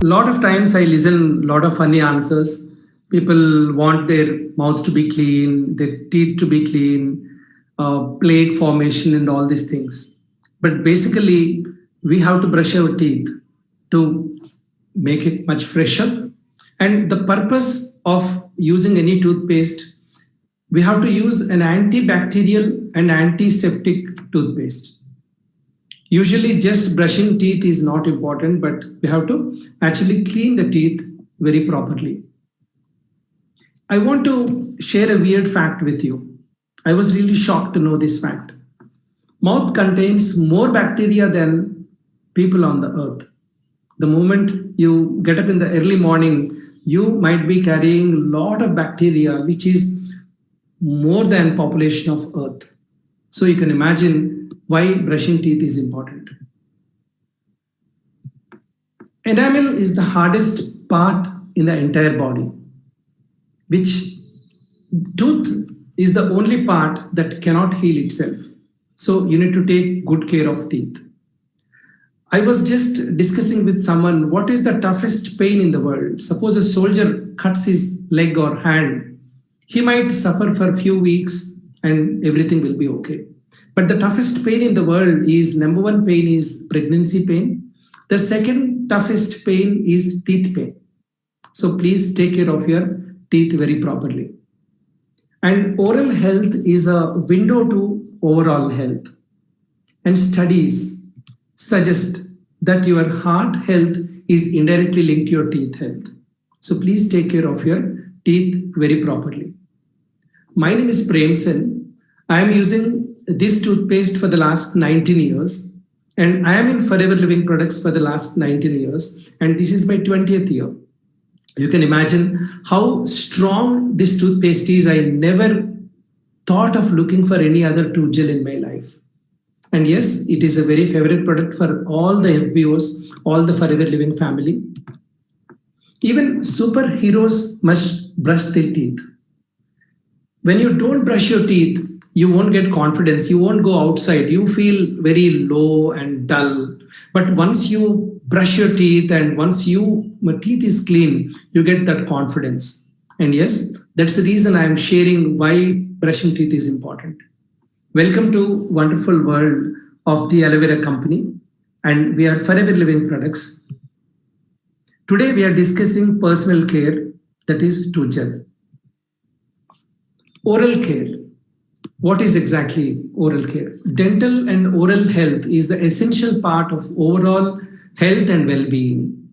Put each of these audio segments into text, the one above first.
A lot of times I listen a lot of funny answers. People want their mouth to be clean, their teeth to be clean, plaque formation, and all these things. But basically, we have to brush our teeth to make it much fresher. And the purpose of using any toothpaste, we have to use an antibacterial and antiseptic toothpaste. Usually, just brushing teeth is not important, but we have to actually clean the teeth very properly. I want to share a weird fact with you. I was really shocked to know this fact. Mouth contains more bacteria than people on the earth. The moment you get up in the early morning, you might be carrying a lot of bacteria, which is more than population of earth. So you can imagine why brushing teeth is important. Enamel is the hardest part in the entire body, which tooth is the only part that cannot heal itself. So you need to take good care of teeth. I was just discussing with someone what is the toughest pain in the world. Suppose a soldier cuts his leg or hand, he might suffer for a few weeks and everything will be okay. But the toughest pain in the world is number one pain is pregnancy pain. The second toughest pain is teeth pain. So please take care of your teeth very properly. And oral health is a window to overall health. And studies suggest that your heart health is indirectly linked to your teeth health. So please take care of your teeth very properly. My name is Prem Sen. I am using this toothpaste for the last 19 years and I am in Forever Living products for the last 19 years and this is my 20th year. You can imagine how strong this toothpaste is. I never thought of looking for any other tooth gel in my life. And yes, it is a very favorite product for all the FBOs, all the Forever Living family. Even superheroes must brush their teeth. When you don't brush your teeth, you won't get confidence. You won't go outside. You feel very low and dull. But once you brush your teeth and once your teeth is clean, you get that confidence. And yes, that's the reason I am sharing why brushing teeth is important. Welcome to wonderful world of the Aloe Vera company and we are Forever Living products. Today we are discussing personal care, that is tooth gel. Oral care. What is exactly oral care? Dental and oral health is the essential part of overall health and well-being.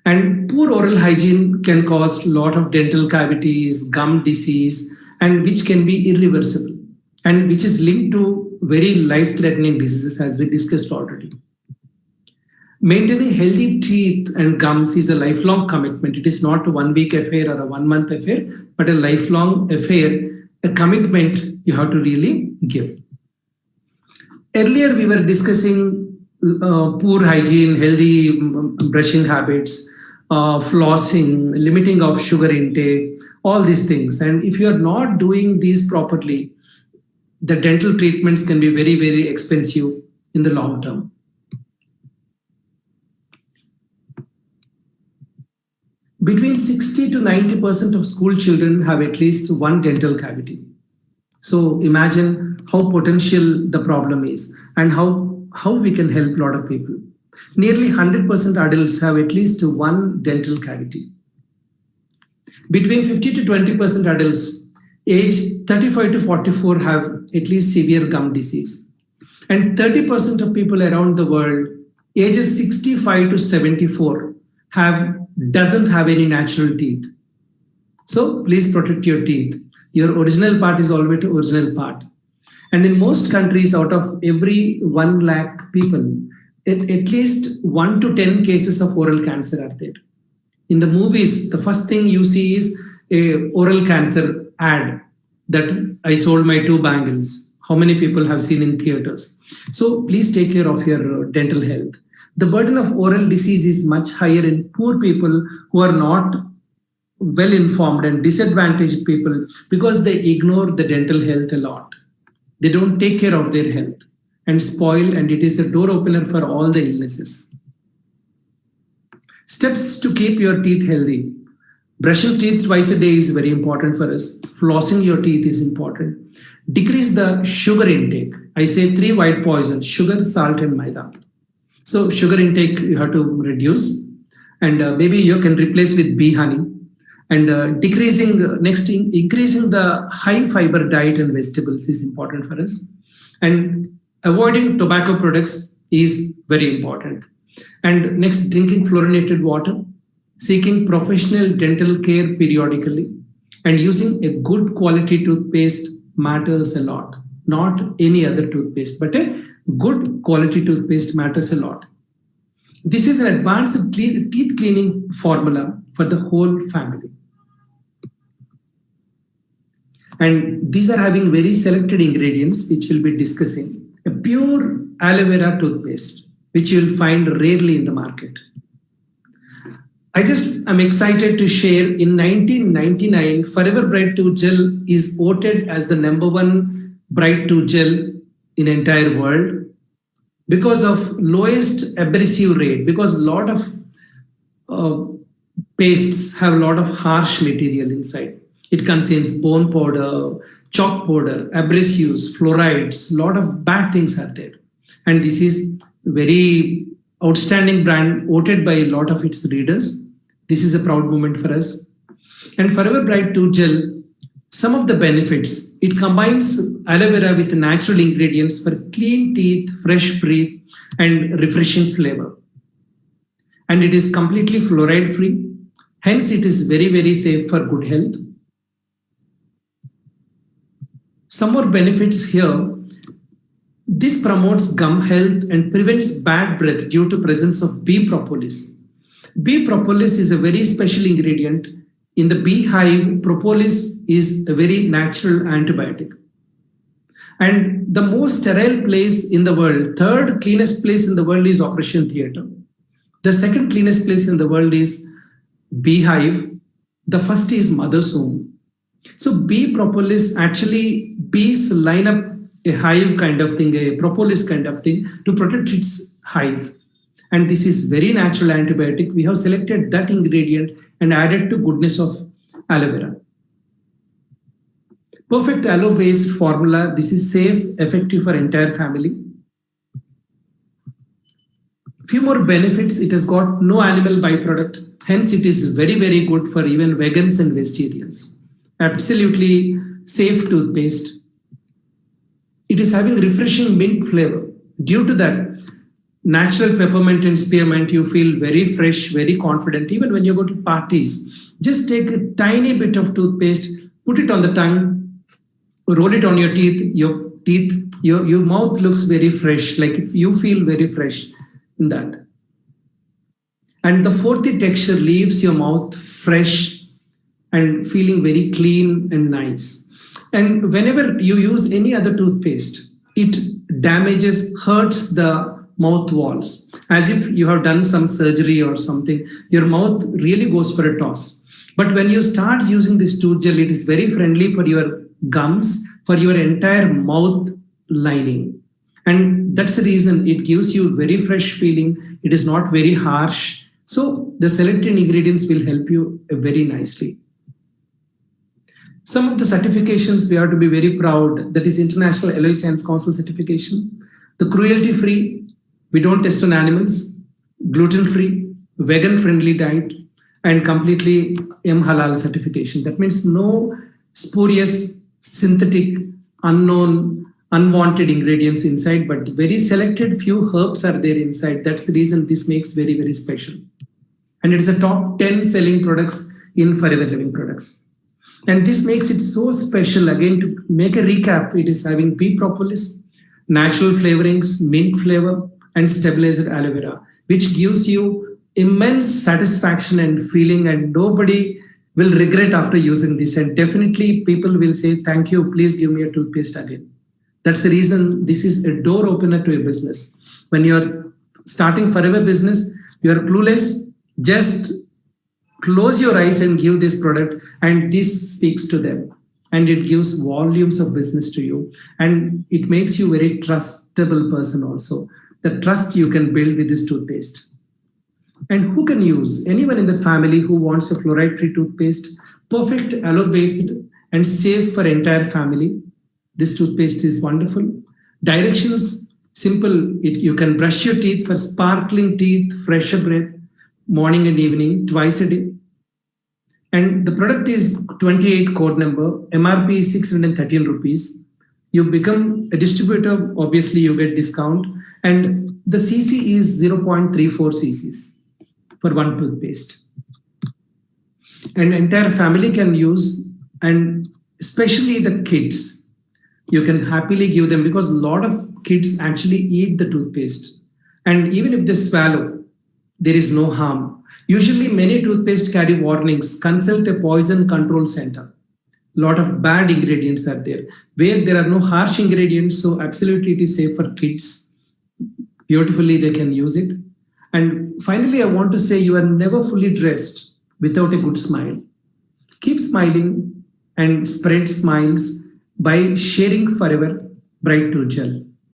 And poor oral hygiene can cause a lot of dental cavities, gum disease, and which can be irreversible and which is linked to very life-threatening diseases as we discussed already. Maintaining healthy teeth and gums is a lifelong commitment. It is not a 1 week affair or a 1 month affair, but a lifelong affair, a commitment you have to really give. Earlier we were discussing poor hygiene, healthy brushing habits, flossing, limiting of sugar intake, all these things. And if you are not doing these properly, the dental treatments can be very, very expensive in the long term. Between 60 to 90% of school children have at least one dental cavity. So imagine how potential the problem is and how we can help a lot of people. Nearly 100% adults have at least one dental cavity. Between 50 to 20% adults aged 35 to 44 have at least severe gum disease. And 30% of people around the world ages 65 to 74 doesn't have any natural teeth. So please protect your teeth. Your original part is always the original part. And in most countries, out of every 1 lakh people, at least 1 to 10 cases of oral cancer are there. In the movies, the first thing you see is a oral cancer ad that I sold my 2 bangles. How many people have seen in theaters? So please take care of your dental health. The burden of oral disease is much higher in poor people who are not well informed and disadvantaged people because they ignore the dental health a lot. They don't take care of their health and spoil, and it is a door opener for all the illnesses. Steps to keep your teeth healthy. Brushing teeth twice a day is very important for us. Flossing your teeth is important. Decrease the sugar intake. I say three white poisons: sugar, salt, and maida. So sugar intake you have to reduce, and maybe you can replace with bee honey. And increasing the high fiber diet and vegetables is important for us. And avoiding tobacco products is very important. And next, drinking fluorinated water, seeking professional dental care periodically, and using a good quality toothpaste matters a lot. Not any other toothpaste, but a good quality toothpaste matters a lot. This is an advanced teeth cleaning formula for the whole family. And these are having very selected ingredients, which we'll be discussing. A pure aloe vera toothpaste, which you'll find rarely in the market. I'm excited to share in 1999, Forever Bright Tooth Gel is voted as the #1 bright tooth gel in entire world because of lowest abrasive rate, because a lot of pastes have a lot of harsh material inside. It contains bone powder, chalk powder, abrasives, fluorides, a lot of bad things are there. And this is very outstanding brand voted by a lot of its readers. This is a proud moment for us. And Forever Bright Tooth Gel, some of the benefits, it combines aloe vera with natural ingredients for clean teeth, fresh breath, and refreshing flavor. And it is completely fluoride free. Hence, it is very, very safe for good health. Some more benefits here. This promotes gum health and prevents bad breath due to presence of bee propolis. Bee propolis is a very special ingredient. In the beehive, propolis is a very natural antibiotic. And the most sterile place in the world, third cleanest place in the world is operation theater. The second cleanest place in the world is beehive. The first is mother's home. So bee propolis, actually bees line up a hive kind of thing, a propolis kind of thing to protect its hive. And this is very natural antibiotic. We have selected that ingredient and added to goodness of aloe vera. Perfect aloe based formula. This is safe, effective for entire family. Few more benefits. It has got no animal byproduct. Hence, it is very, very good for even vegans and vegetarians. Absolutely safe toothpaste. It is having refreshing mint flavor. Due to that, natural peppermint and spearmint, you feel very fresh, very confident. Even when you go to parties, just take a tiny bit of toothpaste, put it on the tongue, roll it on your teeth. Your mouth looks very fresh, like you feel very fresh in that. And the fourth texture leaves your mouth fresh and feeling very clean and nice. And whenever you use any other toothpaste, it hurts the mouth walls. As if you have done some surgery or something, your mouth really goes for a toss. But when you start using this tooth gel, it is very friendly for your gums, for your entire mouth lining. And that's the reason it gives you very fresh feeling. It is not very harsh. So the selected ingredients will help you very nicely. Some of the certifications we have to be very proud. That is International Alloy Science Council certification. The cruelty-free, we don't test on animals, gluten-free, vegan-friendly diet, and completely M-Halal certification. That means no spurious, synthetic, unknown, unwanted ingredients inside, but very selected few herbs are there inside. That's the reason this makes very, very special. And it is a top 10 selling products in Forever Living products. And this makes it so special. Again, to make a recap, it is having bee propolis, natural flavorings, mint flavor, and stabilized aloe vera, which gives you immense satisfaction and feeling, and nobody will regret after using this. And definitely people will say, thank you, please give me a toothpaste again. That's the reason this is a door opener to a business. When you're starting Forever business, you're clueless, just close your eyes and give this product, and this speaks to them. And it gives volumes of business to you. And it makes you a very trustable person also. The trust you can build with this toothpaste. And who can use? Anyone in the family who wants a fluoride-free toothpaste, perfect aloe-based and safe for entire family. This toothpaste is wonderful. Directions, simple. You can brush your teeth for sparkling teeth, fresher breath, morning and evening, twice a day. And the product is 28 code number, MRP is 613 rupees. You become a distributor, obviously you get discount. And the CC is 0.34 cc's for one toothpaste. And entire family can use, and especially the kids. You can happily give them, because a lot of kids actually eat the toothpaste. And even if they swallow, there is no harm. Usually many toothpaste carry warnings, consult a poison control center. A lot of bad ingredients are there. Where there are no harsh ingredients, so absolutely it is safe for kids. Beautifully they can use it. And finally, I want to say you are never fully dressed without a good smile. Keep smiling and spread smiles by sharing forever Bright Tooth Gel.